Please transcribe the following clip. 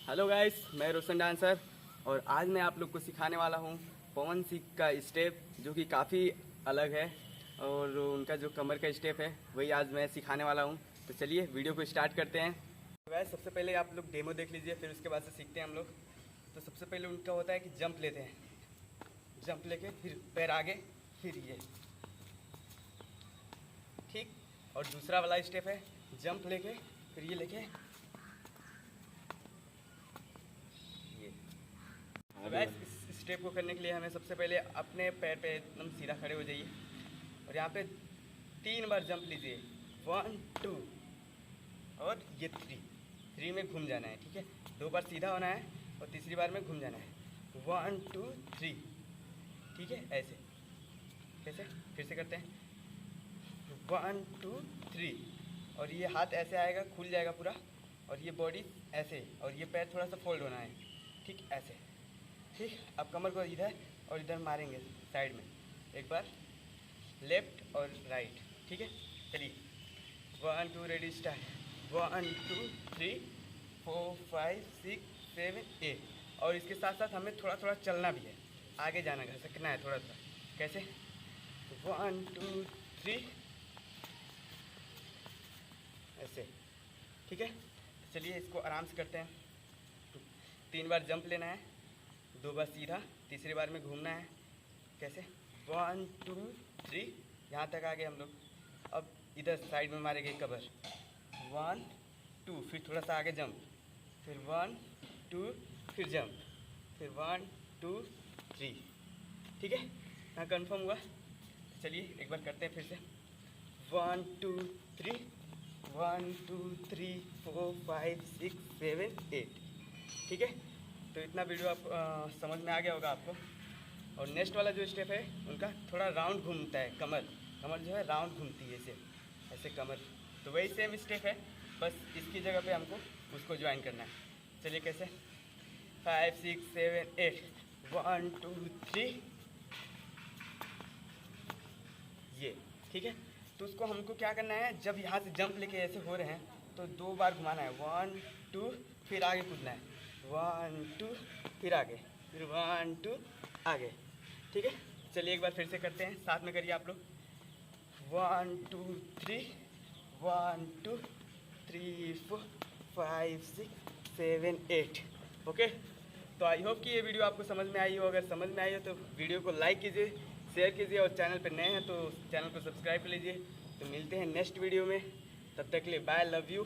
Hello guys, मैं रोशन dancer और आज मैं आप लोग को सिखाने वाला हूँ पवन सिंह का स्टेप, जो कि काफ़ी अलग है। और उनका जो कमर का स्टेप है वही आज मैं सिखाने वाला हूँ। तो चलिए वीडियो को स्टार्ट करते हैं। तो गाइस, सबसे पहले आप लोग डेमो देख लीजिए, फिर उसके बाद से सीखते हैं हम लोग। तो सबसे पहले उनका होता है कि जंप लेते हैं, जंप लेके फिर पैर आगे, फिर ये ठीक। और दूसरा वाला स्टेप है जंप लेके फिर ये लेके ये। तो गाइस, इस स्टेप को करने के लिए हमें सबसे पहले अपने पैर पे एकदम सीधा खड़े हो जाइए और यहाँ पे 3 बार जंप लीजिए। 1 2 और ये 3 में घूम जाना है, ठीक है। 2 बार सीधा होना है और तीसरी बार में घूम जाना है। 1 2 3, ठीक है। ऐसे कैसे फिर से करते हैं। 1 2 3 और ये हाथ ऐसे आएगा, खुल जाएगा पूरा, और ये बॉडी ऐसे, और ये पैर थोड़ा सा फोल्ड होना है, ठीक ऐसे, ठीक। अब कमर को इधर और इधर मारेंगे साइड में, एक बार लेफ्ट और राइट, ठीक है। चलिए 1 2 रेडी स्टार्ट। 1 2 3 4 5 6 7 8। और इसके साथ साथ हमें थोड़ा थोड़ा चलना भी है, आगे जाना है, सकना है थोड़ा सा। कैसे? 1 2 3 ऐसे, ठीक है। चलिए इसको आराम से करते हैं। 3 बार जंप लेना है, 2 बार सीधा, तीसरी बार में घूमना है। कैसे? 1 2 3, यहाँ तक आ गए हम लोग। अब इधर साइड में मारेंगे कबर। 1 2, फिर थोड़ा सा आगे जंप, फिर 1 2, फिर जंप, फिर 1 2 3, ठीक है। यहाँ कन्फर्म हुआ। चलिए एक बार करते हैं फिर से। 1 2 3 1 2 3 4 5 6 7 8, ठीक है। तो इतना वीडियो आप समझ में आ गया होगा आपको। और नेक्स्ट वाला जो स्टेप है उनका थोड़ा राउंड घूमता है, कमर कमर जो है राउंड घूमती है ऐसे ऐसे कमर। तो वही सेम स्टेप है, बस इसकी जगह पे हमको उसको ज्वाइन करना है। चलिए कैसे? 5 6 7 8। 1 2 3, ये, ठीक है। तो उसको हमको क्या करना है, जब यहाँ से जंप लेके ऐसे हो रहे हैं तो 2 बार घुमाना है। 1 2, फिर आगे कूदना है। 1 2, फिर आगे, फिर 1 2 आगे, ठीक है। चलिए एक बार फिर से करते हैं, साथ में करिए आप लोग। 1 2 3 1 2 3 4 5 6 7 8, ओके। तो आई होप कि ये वीडियो आपको समझ में आई हो। अगर समझ में आई हो तो वीडियो को लाइक कीजिए, शेयर कीजिए, और चैनल पर नए हैं तो चैनल को सब्सक्राइब कर लीजिए। तो मिलते हैं नेक्स्ट वीडियो में, तब तक के लिए बाय, लव यू।